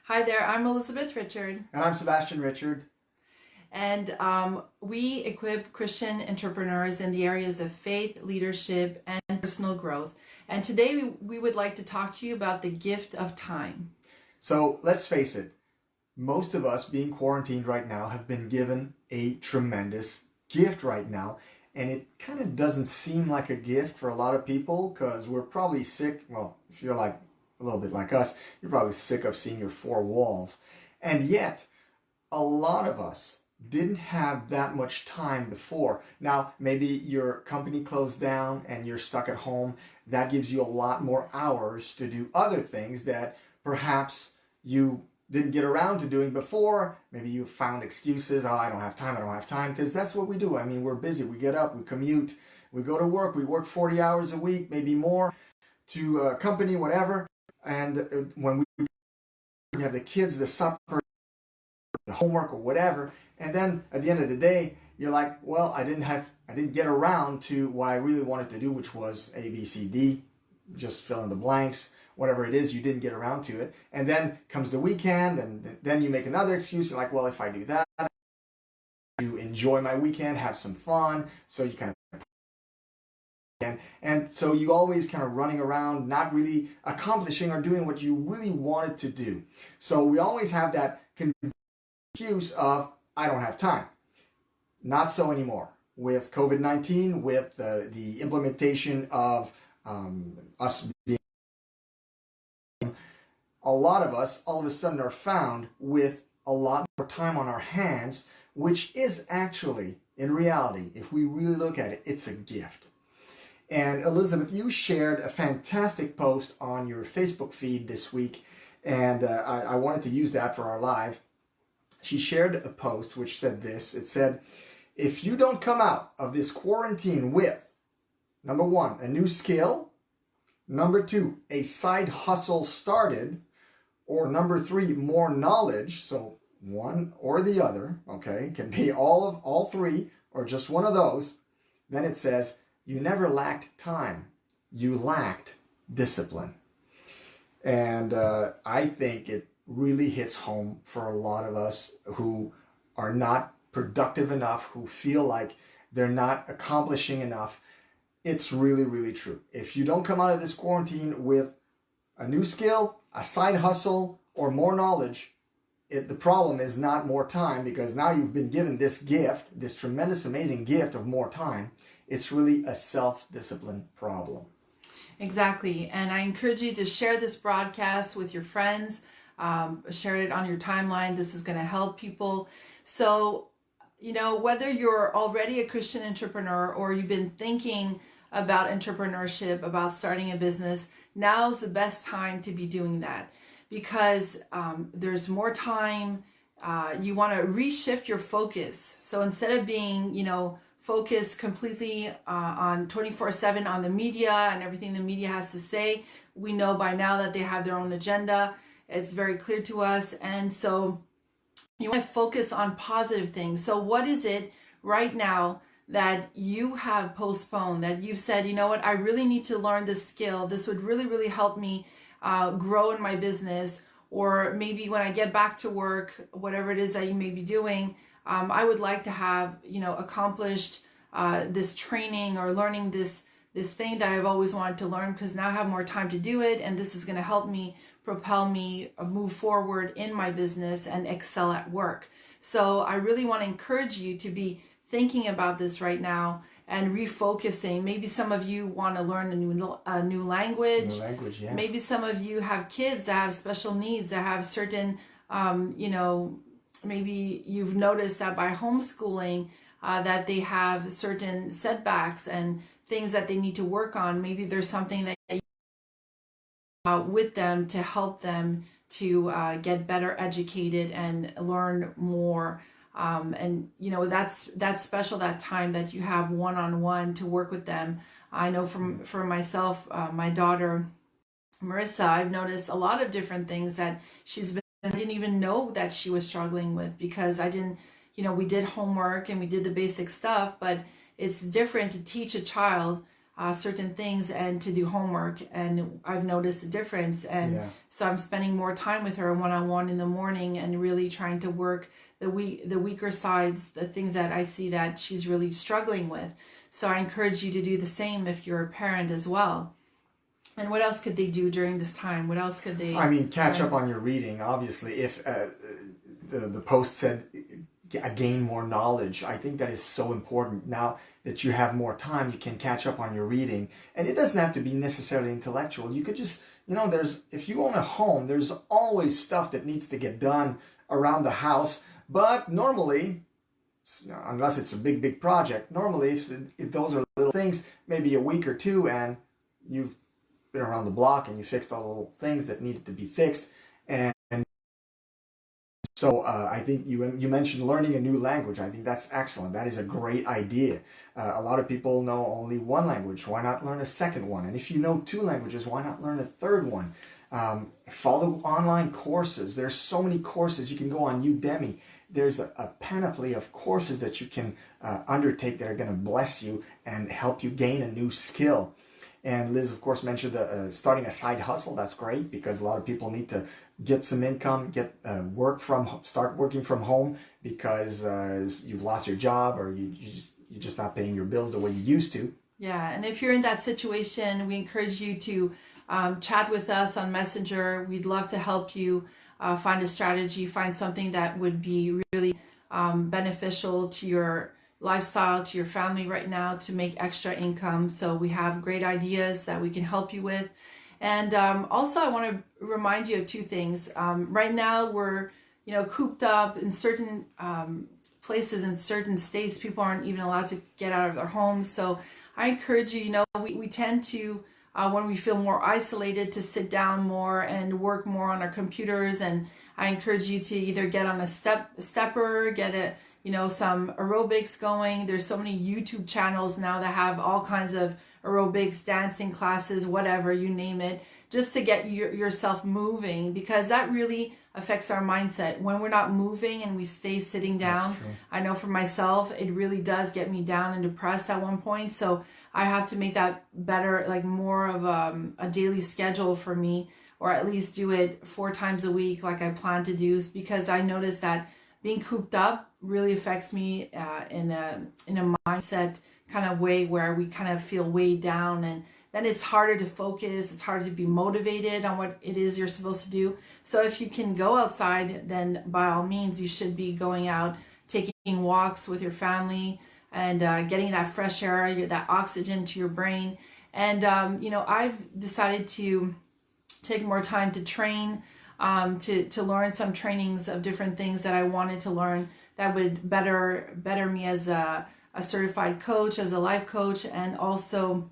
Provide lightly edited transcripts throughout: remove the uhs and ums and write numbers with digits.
Hi there, I'm Elizabeth Richard, And I'm Sebastian Richard. and we equip Christian entrepreneurs in the areas of faith, leadership, and personal growth. And today we would like to talk to you about the gift of time. So let's face it, most of us being quarantined right now have been given a tremendous gift right now. And it kind of doesn't seem like a gift for a lot of people because we're probably sick. Well, if you're like a little bit like us, you're probably sick of seeing your four walls. And yet, a lot of us didn't have that much time before. Now, maybe your company closed down and you're stuck at home. That gives you a lot more hours to do other things that perhaps you didn't get around to doing before. Maybe you found excuses. Oh, I don't have time, because that's what we do. I mean, we're busy. We get up, we commute, we go to work, we work 40 hours a week, maybe more, to a company, whatever. And when we have the kids, the supper, the homework or whatever, and then at the end of the day you're like, well, I didn't get around to what I really wanted to do, which was A, B, C, D, just fill in the blanks, whatever it is, you didn't get around to it. And then comes the weekend, and then you make another excuse. You're like, well, if I do that, you enjoy my weekend, have some fun. So you kind of and so you always kind of running around, not really accomplishing or doing what you really wanted to do. So we always have that excuse of, I don't have time. Not so anymore. With COVID-19, with the implementation of us being, a lot of us all of a sudden are found with a lot more time on our hands, which is actually, in reality, if we really look at it, it's a gift. And Elizabeth, you shared a fantastic post on your Facebook feed this week, and I wanted to use that for our live. She shared a post which said this. It said, if you don't come out of this quarantine with, number one, a new skill, number two, a side hustle started, or number three, more knowledge, so one or the other, okay, can be all three or just one of those, then it says, you never lacked time, you lacked discipline. And I think it really hits home for a lot of us who are not productive enough, who feel like they're not accomplishing enough. It's really, really true. If you don't come out of this quarantine with a new skill, a side hustle, or more knowledge, the problem is not more time, because now you've been given this gift, this tremendous, amazing gift of more time. It's really a self-discipline problem. Exactly. And I encourage you to share this broadcast with your friends. Share it on your timeline. This is going to help people. So, whether you're already a Christian entrepreneur or you've been thinking about entrepreneurship, about starting a business, now's the best time to be doing that, because there's more time. You want to reshift your focus. So instead of being, focused completely on 24/7 on the media and everything the media has to say, we know by now that they have their own agenda. It's very clear to us. And so you want to focus on positive things. So what is it right now that you have postponed, that you've said, you know what, I really need to learn this skill. This would really, really help me grow in my business. Or maybe when I get back to work, whatever it is that you may be doing, I would like to have, accomplished this training or learning this thing that I've always wanted to learn, because now I have more time to do it, and this is going to help me propel me move forward in my business and excel at work. So I really want to encourage you to be thinking about this right now and refocusing. Maybe some of you want to learn a new language. Yeah. Maybe some of you have kids that have special needs, that have certain, maybe you've noticed that by homeschooling, that they have certain setbacks and things that they need to work on. Maybe there's something that you with them to help them to get better educated and learn more. And that's special, that time that you have one-on-one to work with them. I know for myself, my daughter Marissa, I've noticed a lot of different things that I didn't even know that she was struggling with, because I didn't, we did homework and we did the basic stuff, but it's different to teach a child certain things and to do homework, and I've noticed a difference. And so I'm spending more time with her one-on-one in the morning and really trying to work the weaker sides, the things that I see that she's really struggling with. So I encourage you to do the same if you're a parent as well. And what else could they do during this time? What else could they... I mean, catch up on your reading. Obviously, if the post said gain more knowledge, I think that is so important. Now that you have more time, you can catch up on your reading. And it doesn't have to be necessarily intellectual. You could just, if you own a home, there's always stuff that needs to get done around the house. But normally, unless it's a big project, normally if those are little things, maybe a week or two, and you've been around the block and you fixed all the little things that needed to be fixed. And so I think you mentioned learning a new language. I think that's excellent. That is a great idea. A lot of people know only one language. Why not learn a second one? And if you know two languages, why not learn a third one? Follow online courses. There's so many courses. You can go on Udemy. There's a panoply of courses that you can undertake that are going to bless you and help you gain a new skill. And Liz, of course, mentioned starting a side hustle. That's great because a lot of people need to get some income, start working from home because you've lost your job or you're just not paying your bills the way you used to. Yeah, and if you're in that situation, we encourage you to chat with us on Messenger. We'd love to help you find a strategy, find something that would be really beneficial to your lifestyle, to your family right now, to make extra income. So we have great ideas that we can help you with. And also I want to remind you of two things. Right now we're, cooped up in certain places, in certain states. People aren't even allowed to get out of their homes. So I encourage you, we tend to, when we feel more isolated, to sit down more and work more on our computers. And I encourage you to either get on a stepper, get some aerobics going. There's so many YouTube channels now that have all kinds of aerobics, dancing classes, whatever, you name it, just to get yourself moving, because that really affects our mindset. When we're not moving and we stay sitting down, I know for myself, it really does get me down and depressed at one point. So I have to make that better, like more of a daily schedule for me, or at least do it 4 times a week like I plan to do, because I notice that being cooped up really affects me in a mindset kind of way where we kind of feel weighed down, and then it's harder to focus, it's harder to be motivated on what it is you're supposed to do. So if you can go outside, then by all means you should be going out, taking walks with your family, and getting that fresh air, that oxygen to your brain. And I've decided to take more time to train, to learn some trainings of different things that I wanted to learn that would better me as a certified coach, as a life coach. And also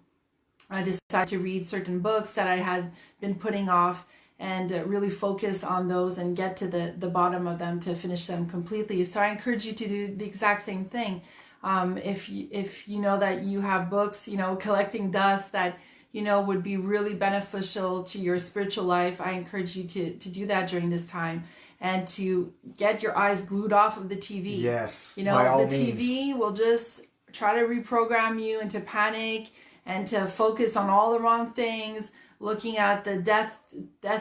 I decided to read certain books that I had been putting off, and really focus on those and get to the bottom of them to finish them completely. So I encourage you to do the exact same thing. If you know that you have books, collecting dust that would be really beneficial to your spiritual life, I encourage you to do that during this time, and to get your eyes glued off of the TV. Yes, by all the means. TV will just try to reprogram you into panic and to focus on all the wrong things, looking at the death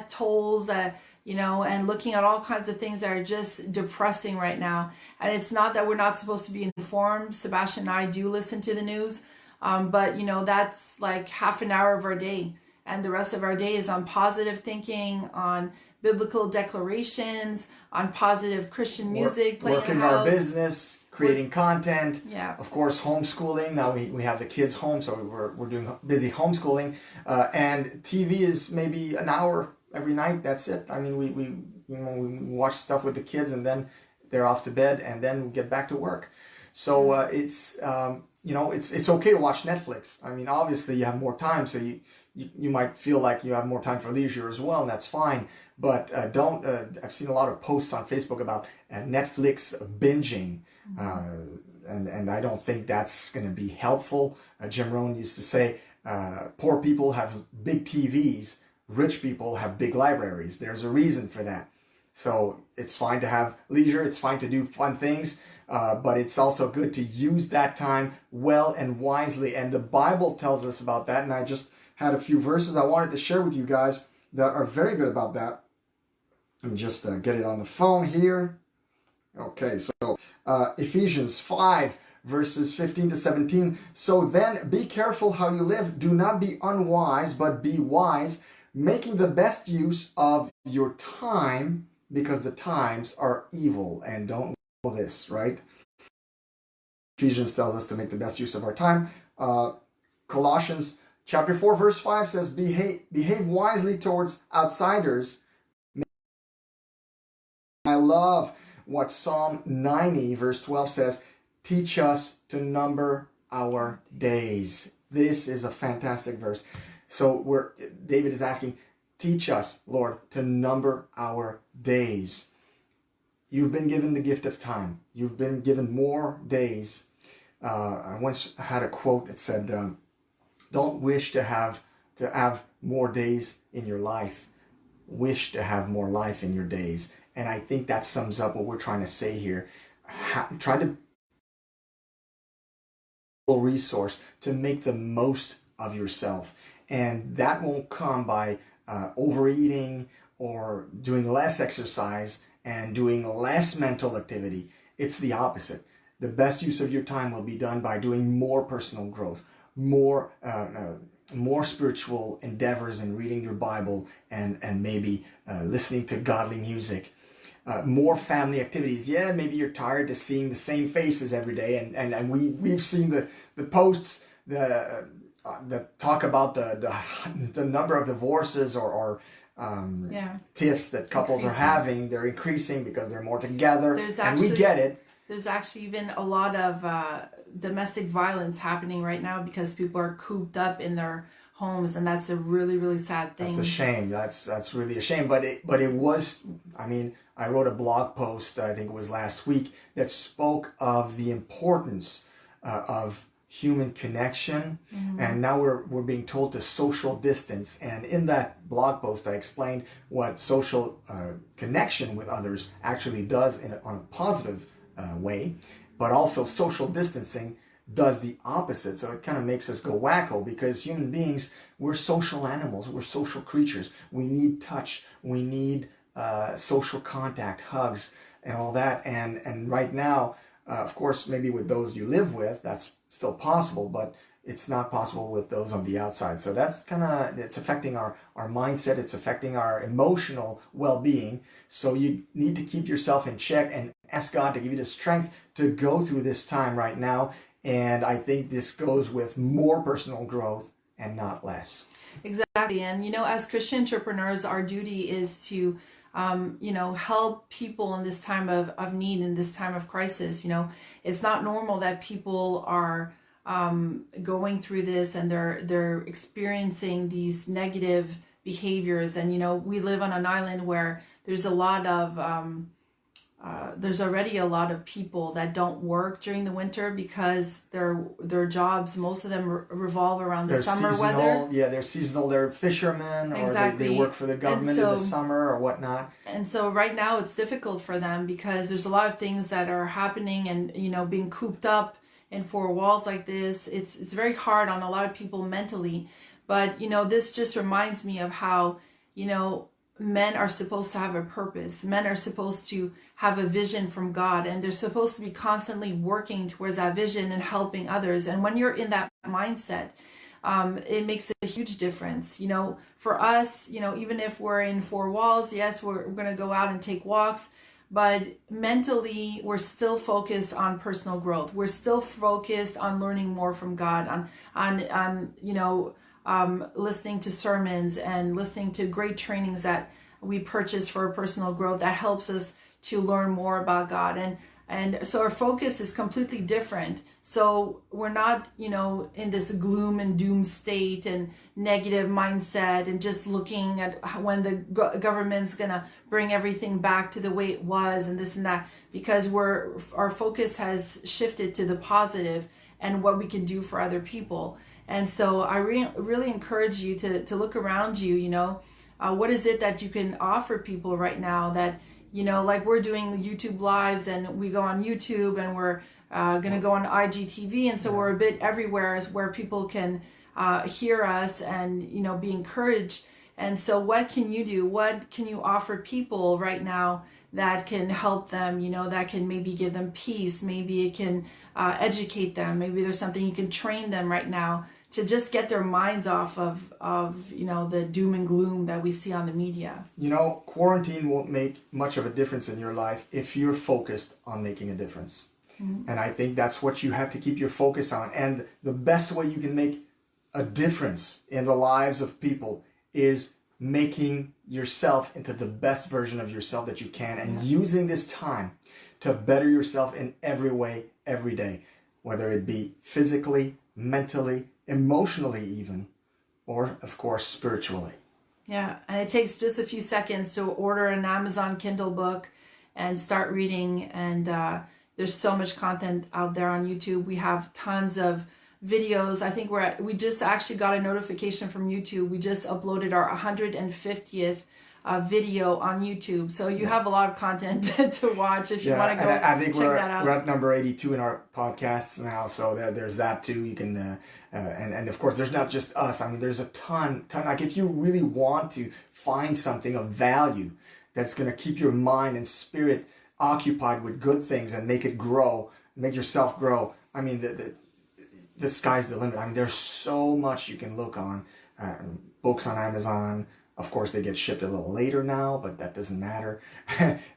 tolls, and looking at all kinds of things that are just depressing right now. And it's not that we're not supposed to be informed. Sebastian and I do listen to the news. But that's like half an hour of our day, and the rest of our day is on positive thinking, on biblical declarations, on positive Christian music, playing working in the house, our business, creating content. Yeah. Of course, homeschooling. Now we have the kids home, so we're doing busy homeschooling. And TV is maybe an hour every night. That's it. I mean, we watch stuff with the kids, and then they're off to bed, and then we get back to work. So it's okay to watch Netflix. I mean, obviously you have more time, so you might feel like you have more time for leisure as well, and that's fine. But don't. I've seen a lot of posts on Facebook about Netflix binging, and I don't think that's going to be helpful. Jim Rohn used to say, "Poor people have big TVs, rich people have big libraries." There's a reason for that. So it's fine to have leisure. It's fine to do fun things. but it's also good to use that time well and wisely. And the Bible tells us about that. And I just had a few verses I wanted to share with you guys that are very good about that. Let me just get it on the phone here. Okay, so Ephesians 5, verses 15 to 17. So then be careful how you live. Do not be unwise, but be wise, making the best use of your time, because the times are evil. And don't know this, right? Ephesians tells us to make the best use of our time. Colossians chapter 4, verse 5 says, behave wisely towards outsiders. I love what Psalm 90, verse 12 says, teach us to number our days. This is a fantastic verse. So David is asking, teach us, Lord, to number our days. You've been given the gift of time. You've been given more days. I once had a quote that said, don't wish to have more days in your life. Wish to have more life in your days. And I think that sums up what we're trying to say here. Try to resource to make the most of yourself. And that won't come by overeating or doing less exercise and doing less mental activity. It's the opposite. The best use of your time will be done by doing more personal growth, more spiritual endeavors and reading your Bible and maybe listening to godly music. More family activities. Yeah, maybe you're tired of seeing the same faces every day, and we've seen the posts that talk about the number of divorces or tiffs that couples are having. They're increasing because they're more together, and we get it. There's actually even a lot of domestic violence happening right now because people are cooped up in their homes, and that's a really, really sad thing. That's a shame. That's really a shame. But it was. I mean, I wrote a blog post, I think it was last week, that spoke of the importance of human connection, and now we're being told to social distance. And in that blog post, I explained what social connection with others actually does on a positive way, but also social distancing does the opposite. So it kind of makes us go wacko, because human beings, we're social animals, we're social creatures. We need touch, we need social contact, hugs, and all that. And right now, of course, maybe with those you live with, that's still possible, but it's not possible with those on the outside. So that's it's affecting our mindset, it's affecting our emotional well-being. So you need to keep yourself in check and ask God to give you the strength to go through this time right now. And I think this goes with more personal growth and not less. Exactly. And, as Christian entrepreneurs, our duty is to, help people in this time of need, in this time of crisis. It's not normal that people are going through this and they're experiencing these negative behaviors. And, we live on an island where there's there's already a lot of people that don't work during the winter because their jobs, most of them revolve around the summer weather. Yeah, they're seasonal. They're fishermen, exactly. Or they work for the government in the summer or whatnot. And so right now it's difficult for them because there's a lot of things that are happening, and being cooped up in four walls like this, it's very hard on a lot of people mentally. But this just reminds me of how men are supposed to have a purpose. Men are supposed to have a vision from God, and they're supposed to be constantly working towards that vision and helping others. And when you're in that mindset, it makes a huge difference. For us, even if we're in four walls, yes, we're going to go out and take walks, but mentally we're still focused on personal growth. We're still focused on learning more from God, on listening to sermons and listening to great trainings that we purchase for personal growth that helps us to learn more about God. And so our focus is completely different. So we're not, in this gloom and doom state and negative mindset and just looking at when the government's going to bring everything back to the way it was and this and that, because our focus has shifted to the positive and what we can do for other people. And so I really encourage you to look around you, what is it that you can offer people right now that, like we're doing the YouTube lives, and we go on YouTube, and we're going to go on IGTV, and so we're a bit everywhere, as where people can hear us and be encouraged. And so what can you do? What can you offer people right now that can help them, that can maybe give them peace? Maybe it can educate them. Maybe there's something you can train them right now to just get their minds off of the doom and gloom that we see on the media. Quarantine won't make much of a difference in your life if you're focused on making a difference. Mm-hmm. And I think that's what you have to keep your focus on. And the best way you can make a difference in the lives of people is making yourself into the best version of yourself that you can, and using this time to better yourself in every way, every day, whether it be physically, mentally, emotionally even, or of course spiritually. Yeah, and it takes just a few seconds to order an Amazon Kindle book and start reading, and there's so much content out there on YouTube. We have tons of videos. I think we just actually got a notification from YouTube. We just uploaded our 150th video on YouTube. So you have a lot of content to watch if you want to go I think check that out. We're at number 82 in our podcasts now. So there's that too. You can, and of course there's not just us. I mean, there's a ton. Like if you really want to find something of value that's going to keep your mind and spirit occupied with good things and make it grow, make yourself grow. I mean, the sky's the limit. I mean, there's so much you can look on. Books on Amazon. Of course, they get shipped a little later now, but that doesn't matter.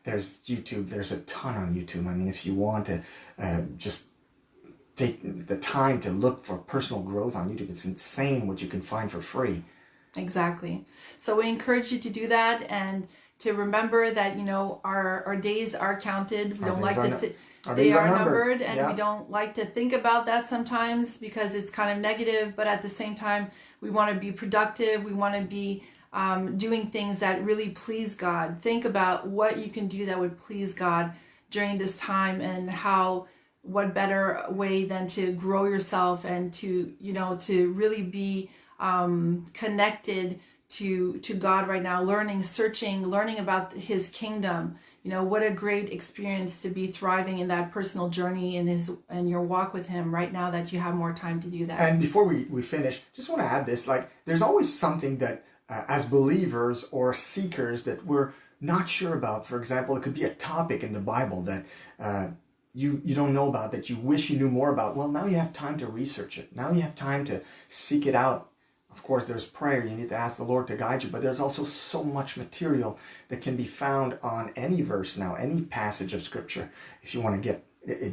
There's YouTube. There's a ton on YouTube. I mean, if you want to just take the time to look for personal growth on YouTube, it's insane what you can find for free. Exactly. So we encourage you to do that, and to remember that, our days are counted. We don't like to... They are numbered, and we don't like to think about that sometimes because it's kind of negative, but at the same time, we want to be productive. We want to be doing things that really please God. Think about what you can do that would please God during this time, and what better way than to grow yourself and to really be connected to God right now, learning about His kingdom. What a great experience to be thriving in that personal journey and your walk with Him right now that you have more time to do that. And before we finish, just want to add this, there's always something that as believers or seekers that we're not sure about. For example, it could be a topic in the Bible that you don't know about, that you wish you knew more about. Well, now you have time to research it. Now you have time to seek it out. Of course, there's prayer. You need to ask the Lord to guide you. But there's also so much material that can be found on any verse now, any passage of Scripture. If you want to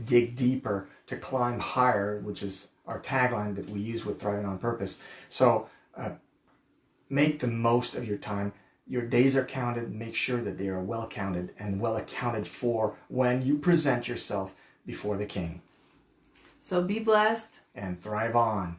dig deeper, to climb higher, which is our tagline that we use with Thriving on Purpose. So make the most of your time. Your days are counted. Make sure that they are well counted and well accounted for when you present yourself before the King. So be blessed and thrive on.